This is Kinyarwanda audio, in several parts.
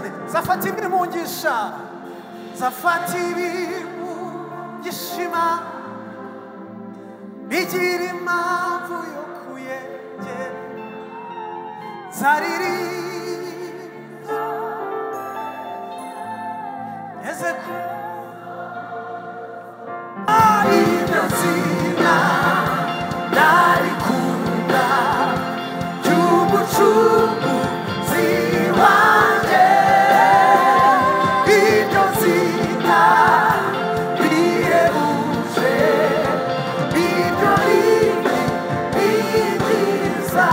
turirimbane zafata ibimungisha zafata ibimugishima bigira impamvu yo kuyegera zaririza eze ku iryo zina narikunda ry'umucunguzi wanjye iryo zina rihebuje iryo rindi ryiza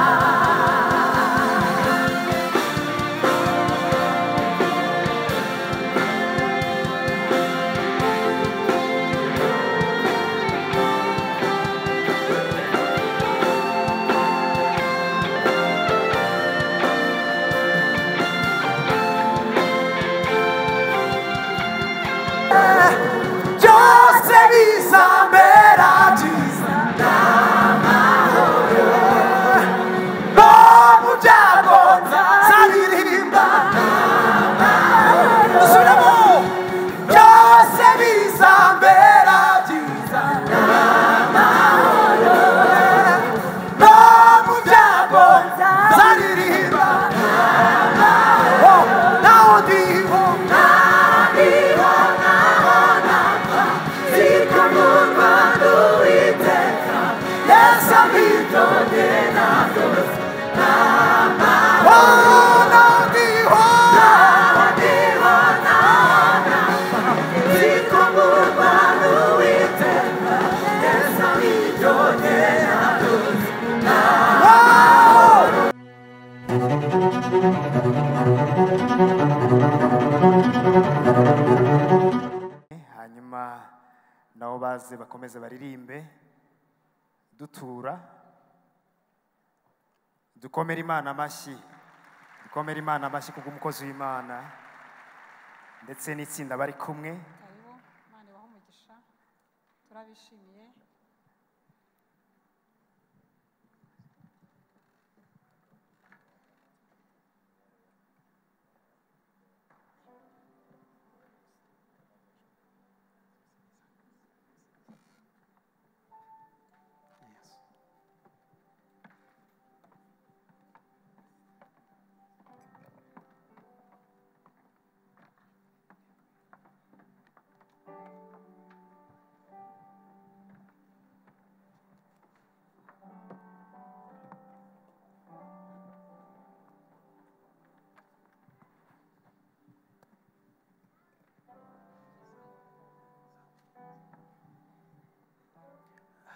hanyuma nabo baze bakomeze baririmbe dutura dukomere Imana amashyi kubw'umukozi w'Imana ndetse n'itsinda bari kumwe karibu Imana ibahe umugisha turabishimiye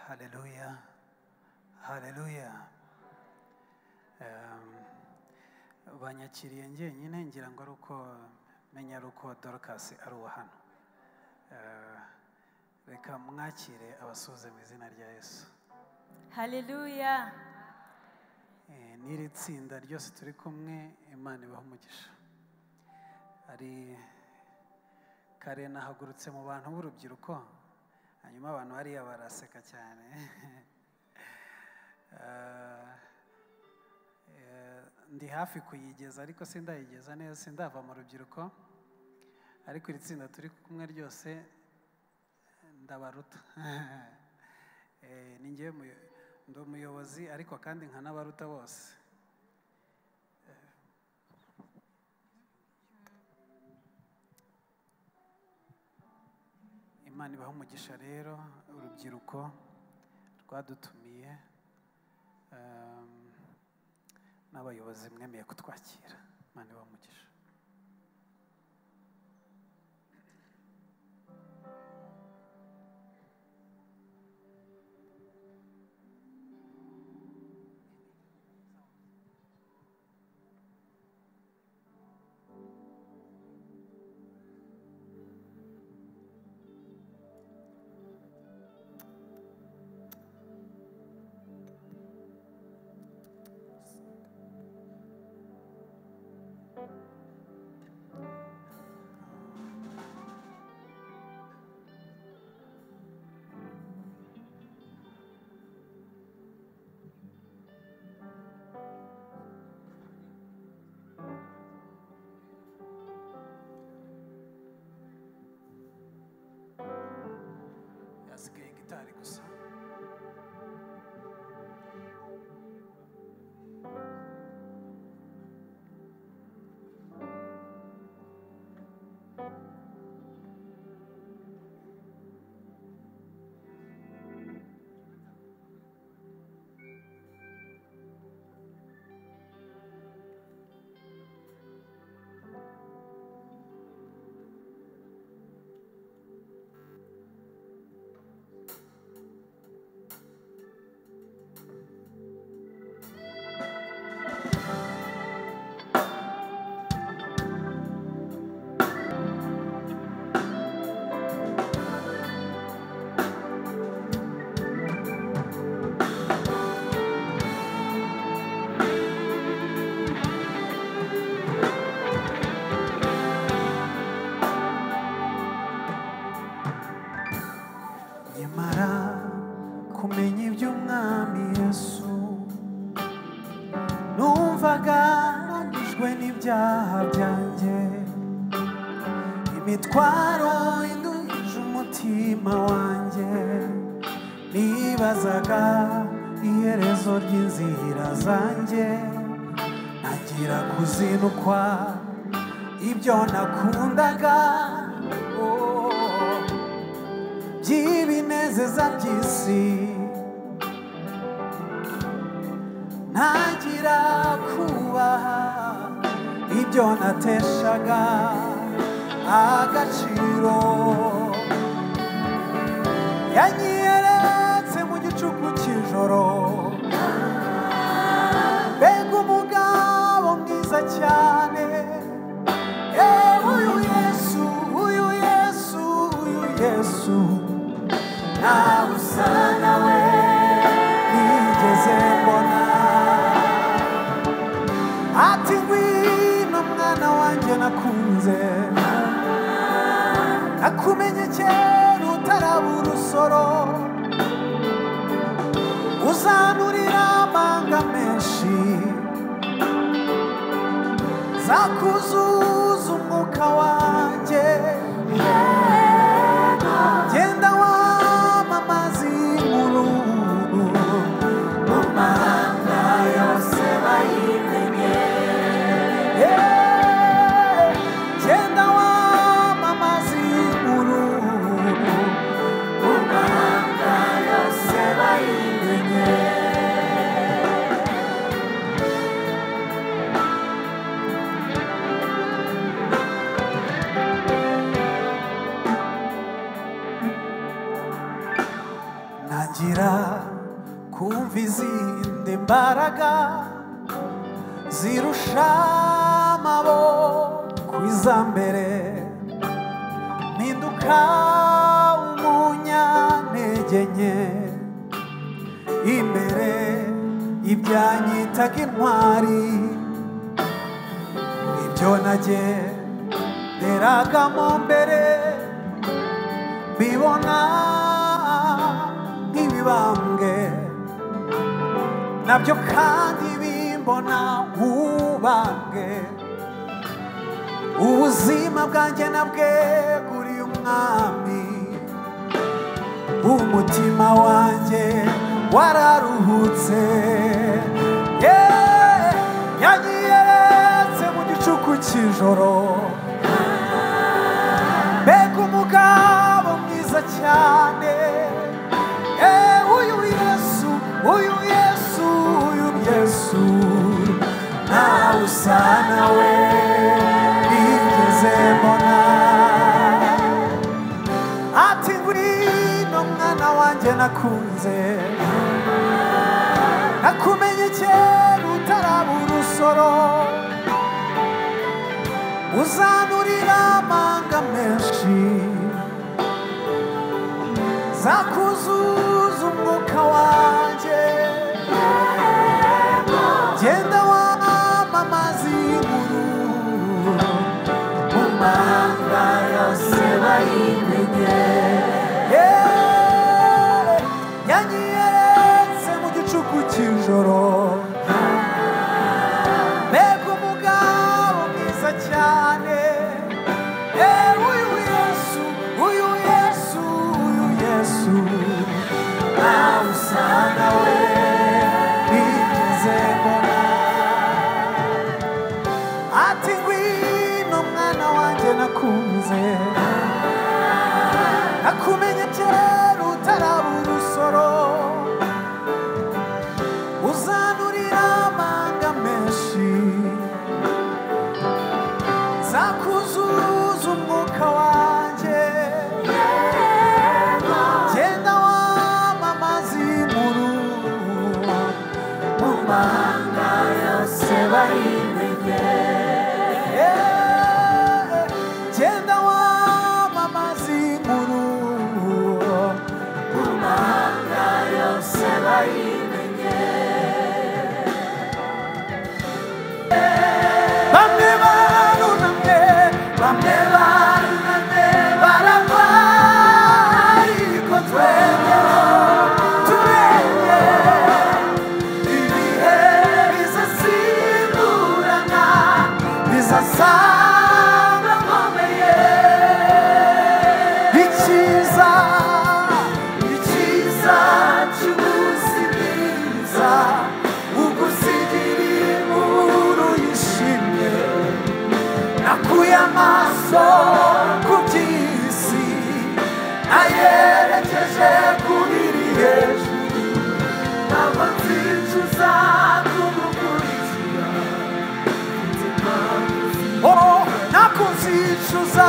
Haleluya, haleluya. Banyakiriye njyenyine ngira ngo ari uko menya ari uko Dorcas ari uwa hano. Reka mwakire abasuhuze mu izina rya Yesu. Haleluya. N'iri tsinda ryose turi kumwe Imana ibahe umugisha. Ari kare nahagurutse mu bantu b'urubyiruko hanyuma abantu hariya baraseka cyane ndi hafi kuyigeza ariko sindayigeza neza sindava mu rubyiruko ariko iri tsinda turi kumwe ryose ndabaruta ni njye ndi umuyobozi ariko kandi nkanabaruta bose. Imana ibahe umugisha rero urubyiruko rwadutumiye n'abayobozi mwemeye kutwakira. Imana ibahe umugisha. gitari gusa. Kumenya iby'umwami Yesu, numvaga nanijwe n'ibyaha byanjye, imitwaro induhije umutima wanjye, nibazaga iherezo ry'inzira zanjye, ntangira kuzinukwa ibyo nakundaga by'ibinezeza by'isi, ntangira kubaha ibyo nateshaga agaciro, yanyiyeretse mu gicuku cy'ijoro, mbega umugabo mwiza cyane, uyu Yesu, uyu Yesu, uyu Yesu, nawe usa nawe nigeze mbona, ati ngwino mwana wanjye nakunze, nakumenye kera utaraba urusoro, uzanurira amanga menshi, zakuzuza umwuka wanjye, genda wamamaza inkuru mu mahanga yose bayimenye, genda wamamaza inkuru mu mahanga yose bayimenye. Ntangira kumva izindi mbaraga zirusha amaboko iza mbere, mpinduka umunyantege nke, imbere ibyanyitaga intwari, ibyo nagenderagamo mbere mbibona nk'ibibambwe, nabyo kandi bimbona nk'ubambwe, ubuzima bwanjye nabweguriye umwami, umutima wanjye wararuhutse, yanyiyeretse mu gicuku cy'ijoro, mbega umugabo mwiza cyane, uyu Yesu, uyu Yesu, uyu Yesu, nawe usa nawe nigeze mbona, ati ngwino mwana wanjye nakunze, nakumenye kera utaraba urusoro, uzanurira amanga menshi, zakuzuza umwuka wanjye, genda wamamaza inkuru mu mahanga yose bayimenye, yanyiyeretse mu gicuku cy'ijoro, mbega umugabo mwiza cyane, uyu Yesu, uyu Yesu, uyu Yesu, nzakuzanurira amanga menshi, nzakuzuza umwuka wanjye. Genda wamamaza inkuru mu mahanga yose bayimenye. Genda wamamaza inkuru mu mahanga yose bayimenye. Bamwe barunamye, bamwe barunamye baragwa, ariko twebwe turenge. Ibihe bizasimburana, bizasanga nkomeye. Icyiza, icyiza cy'umunsi mwiza, ugusigira inkuru yishimye. Nakuye amaso ku by'isi, nayerekeje ku biri hejuru. Ntabwo nzicuza kugukurikira, ntabwo nzicuza,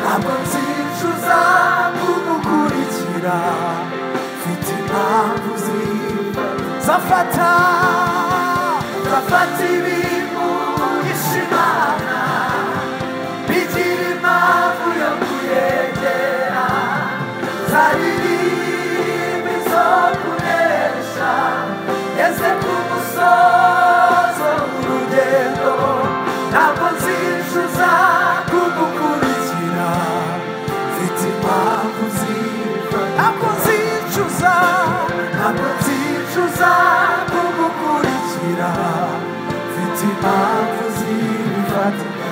ntabwo nzicuza kugukurikira. Mfite impamvu zafata ibintu bishimana, bigira impamvu yo kuyegera. Zaririmba izo kunesha, ngeze ku musozo w'urugendo. Ntabwo nzicuza kugukurikira, mfite impamvu ntabwo nzicuza, ntabwo nzicuza kugukurikira. Mfite impamvu zibifatika.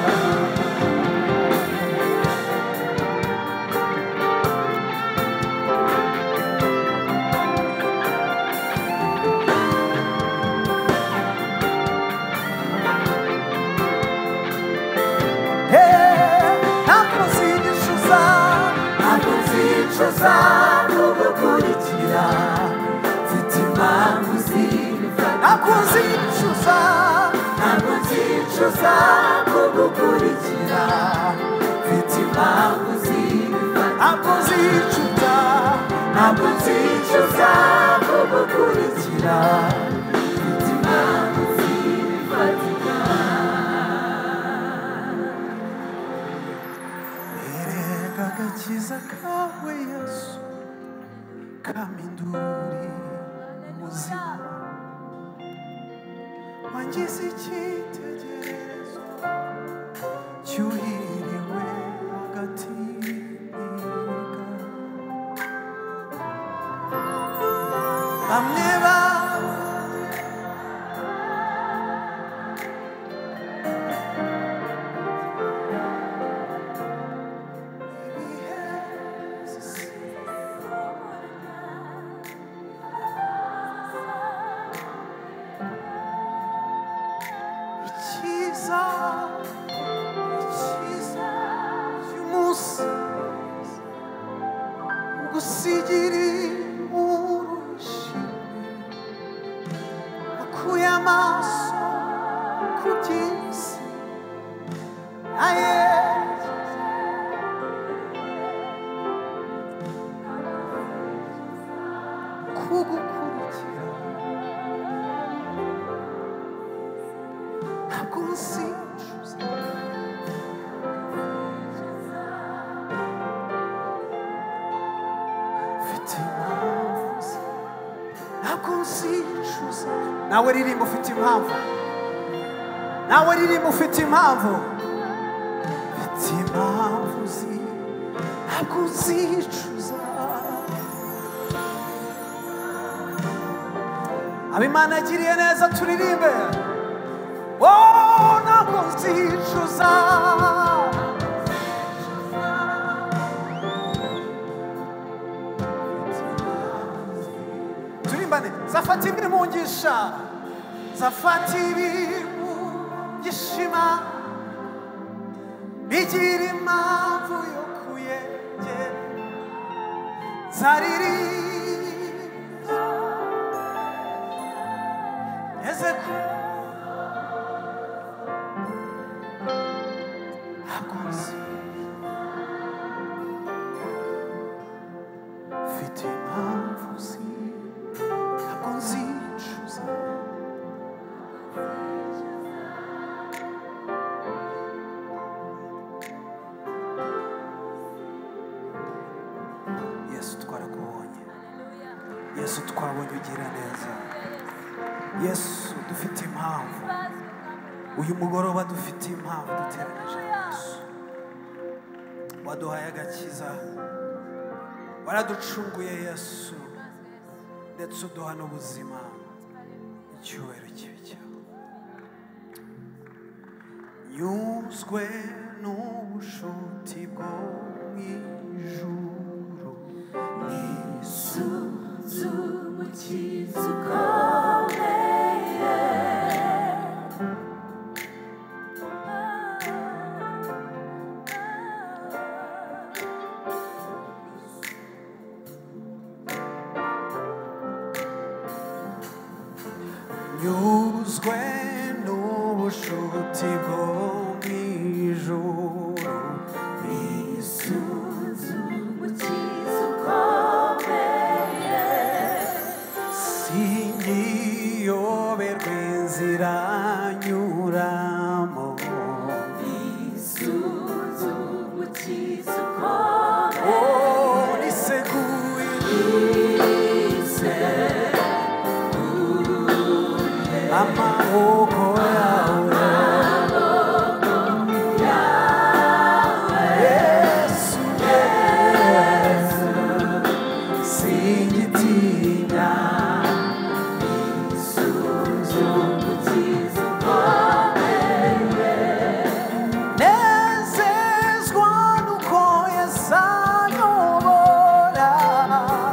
Ntabwo nzicuza, ntabwo nzicuza kugukurikira. Mfite impamvu zibifatika. Ntabwo nzicuza, ntabwo nzicuza kugukurikira. Mfite impamvu zibifatika. Ntabwo nzicuza, ntabwo nzicuza kugukurikira. Mfite impamvu zibifatika. Erega agakiza kawe Yesu kaminduri ubuzima, wangize icyitegererezo cyuhiriwe hagati y'imiga. Bamwe icyiza, icyiza cy'umunsi, ugusigira inkuru yishimye. Nakuye amaso ku by'isi, nayerekeje kugukurikira. Ntabwo nzicuza, mfite impamvu. Ntabwo nzicuza. Nawe ririmba ufite impamvu, nawe ririmba ufite impamvu. Mfite impamvu ntabwo nzicuza. Abimana yagiriye neza turirimbe. Oh, ntabwo nzicuza. Turimbane. Zafata ibimungisha, zafata ibimugishima, bigira impamvu yo kuyegera. Zaririmba neze akunzi mfite impamvu akunzi ncuza Yesu twarakubonye Yesu twabonye ugira neza Yesu dufite impamvu uyu mugoroba dufite impamvu duteranije Yesu waduhaye agakiza waraducunguye Yesu ndetse uduha n'ubuzima icyubahiro kibe cyawe nyuzwe n'ubushuti bwo mu ijuru Nisunze umukiza ukomeye nyuzwe n'ubushuti bwo mu ijuru Nisunze umukiza ukomeye singiyoberwe inzira nyuramo Nisunze umukiza ukomeye niseguye amaboko yawe Yesu Yesu singitinya Nisunze umukiza ukomeye nezezwa nuko Yesu anyobora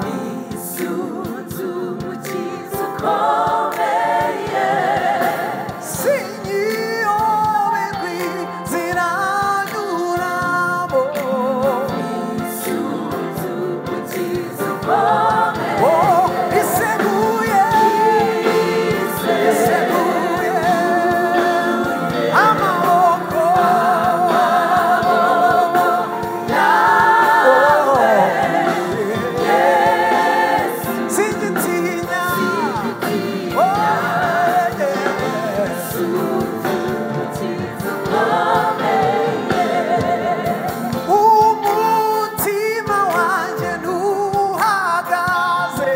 Nisunze umukiza ukomeye singiyoberwe inzira nyuramo Nisunze umukiza ukomeye oh iseguye amaboko singitinya umutima wanjye ntuhagaze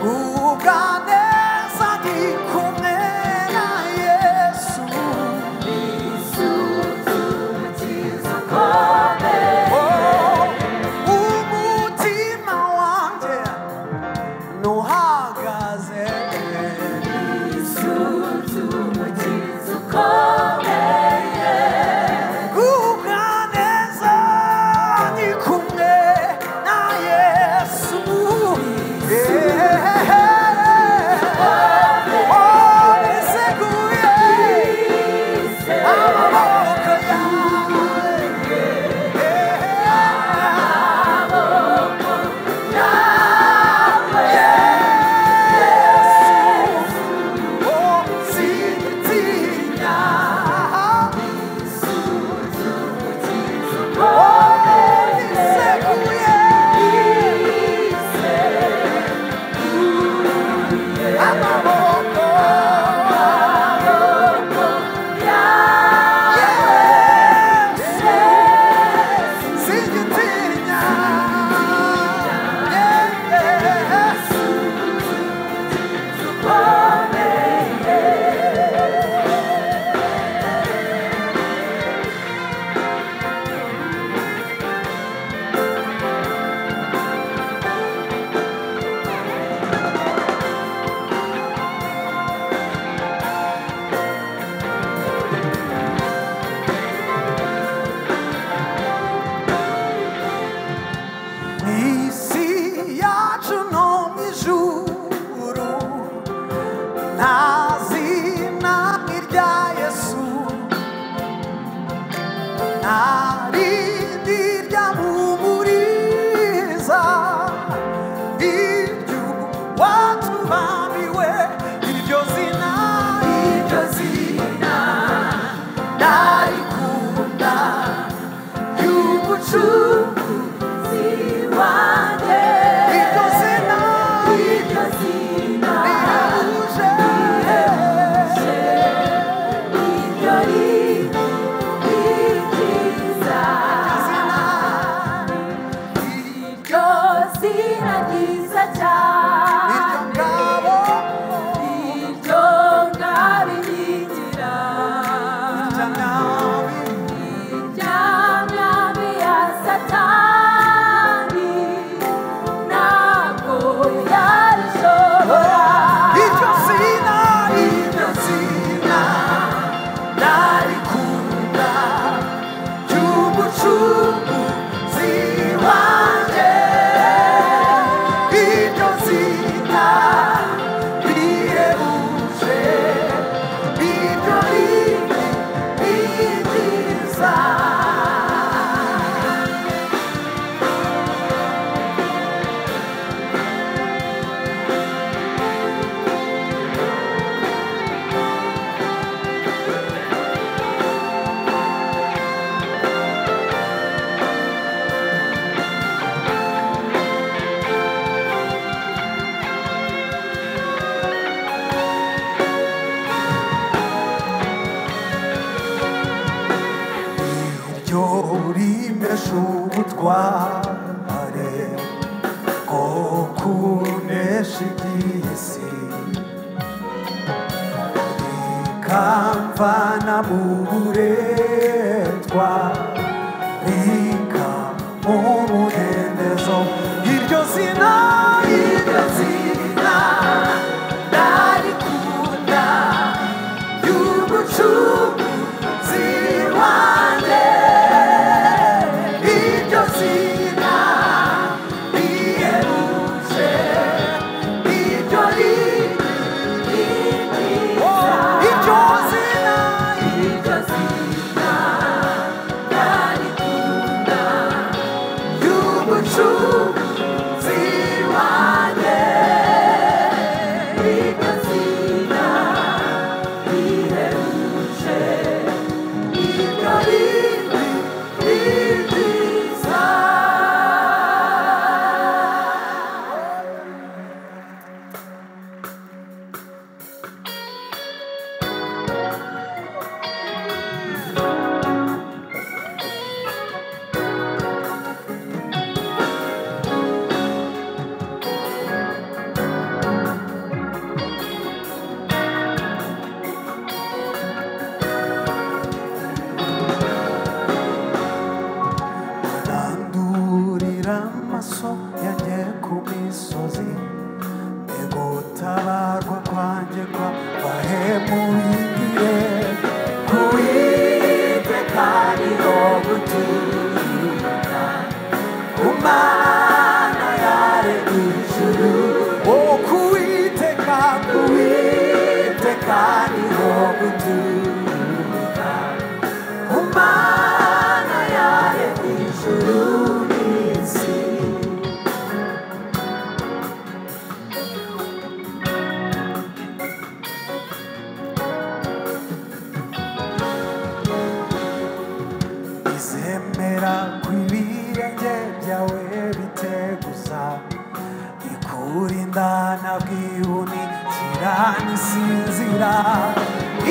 ubwa neza ndi kumwe na Yesu oh, umutima wanjye ntuhagaze ubwa neza ndi kumwe na Yesu oh niseguye amaboko isi yacu no mu ijuru nta zina nk'irya Yesu nta rindi ryamumuriza neza iryo watubamiwe iryo zina narikunda y'umucunguzi wanjye iryo zina rihebuje iryo ryiza iryo zina ryiza cyane iryo ngabo inkingira irya myambi ya satani ntabwo yarishobora iryo zina narikunda ry'umucunguzi wanjye iryo zina rihebuje iryo ryiza iryo rimesha ubutware bwo kunesha iby'isi rikamvana mu buretwa rikampa umudendezo iryo zina narikunda y'umucunguzi wanjye iryo zina rihebuje iryo iryo zina narikunda y'umucunguzi wanjye iryo zina rihebuje iryo ryiza arandurira amaso yanjye ku misozi gutabarwa kwanjye kwahemuyingire Uwiteka niho guturuka ku Mana yaremye ijuru kuwiteka niho guturuka ku Mana yaremye ijuru n'isi izemera ku ibirenge byawe biteguza ikurinda na bwibuni kiranisinzira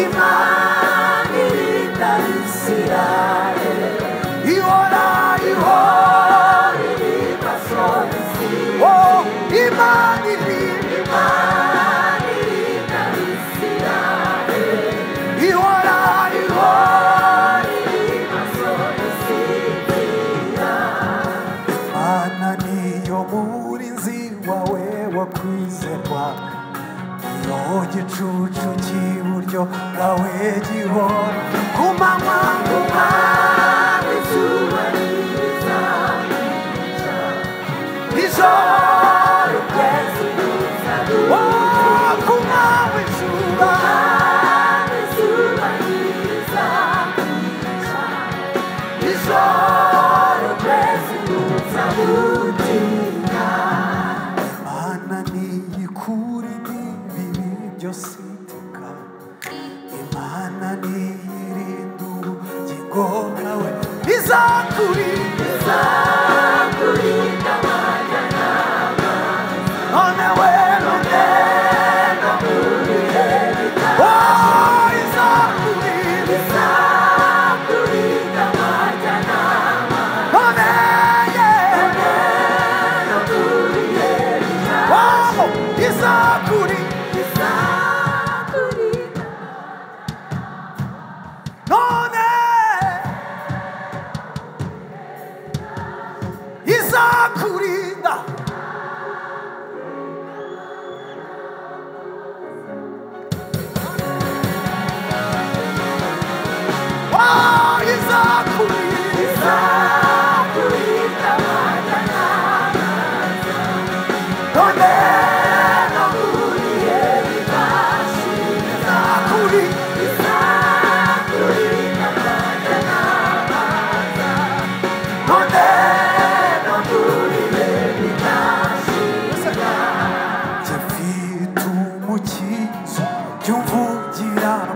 Imana irinda Isirayeli ihora irinda Sozi Imana irinda Isirayeli ihora irinda Sozi Imana niyo murinzi wawe wo kwizerwa niyo gicucu cy'iburyo bwawe gihora ku manywa izuba riza ijoro ukwezi kuza ku manywa izuba riza ijoro ukwezi kuza gutinda none no muri ibihe bidashira kuri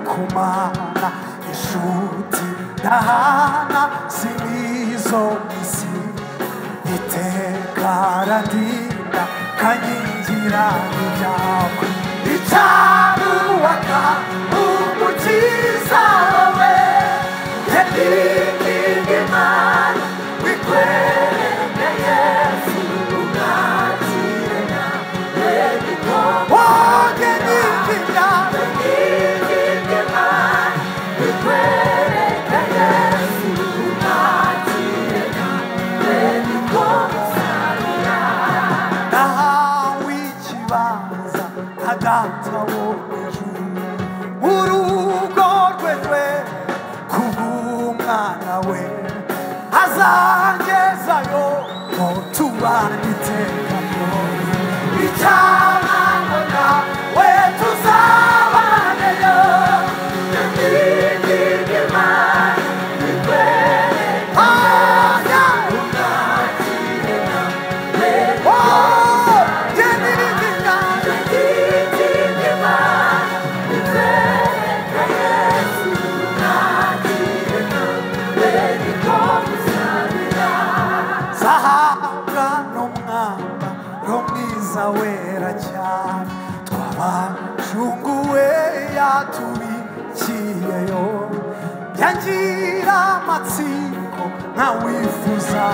kumana inshuti ndahana sinizo isi iteka arandinda kanyingira ibyawe icyaruwaka umukiza wawe yadinginga imana wikwereke yesu umwakire nawe bikoma woge ninginga data wo ijuru urugo rwe kubw'umwana we azangezayo ngo tubane iteka ryose icyamana we tuzabaneyo yandinginga imana ikwereka umwakire nawe wera cyane twabacunguwe yatubikiyeyo yangira amatsiko nkawifuza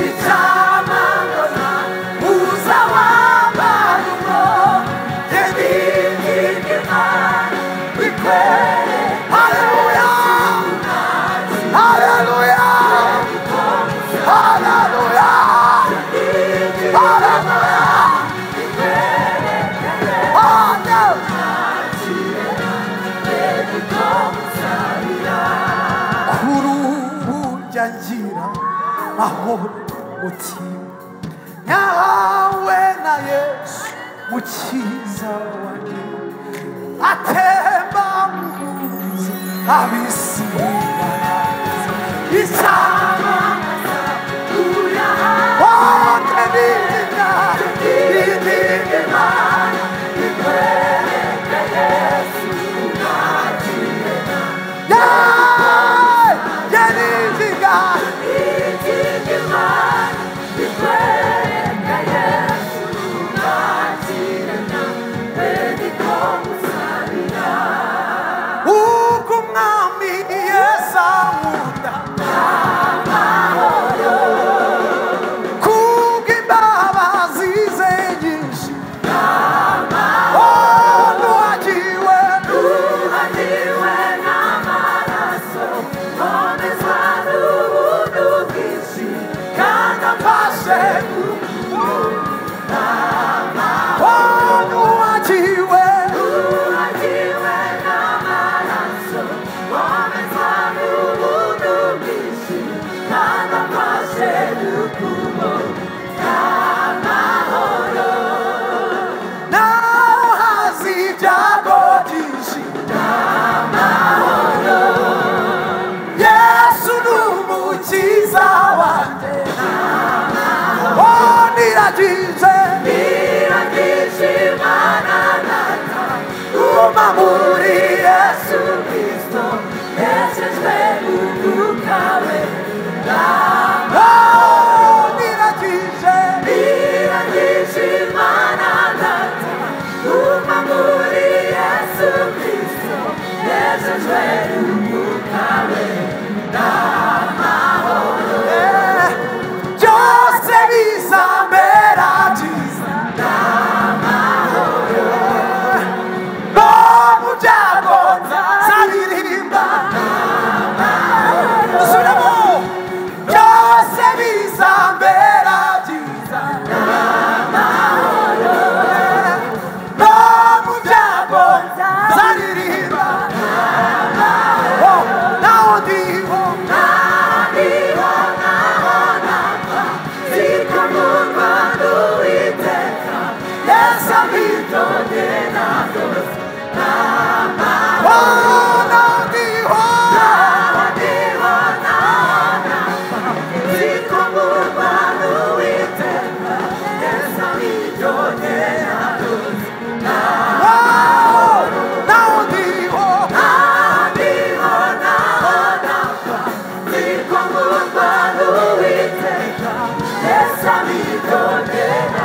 icyamangona uza wambaye umo yandinginga imana bikwereka haleluya haleluya haleluya kuruhunjangira mahoro mutima nyawe na Yesu mukiza wanjye atemba muzi abisi isama Muri Yesu Kristo, Yesu ukawe niragije Imana data uma muri Yesu Kristo, Yesu ukawe n'amahoro byose bizambera byiza n'amahoro bitongera rwose Yes, I'm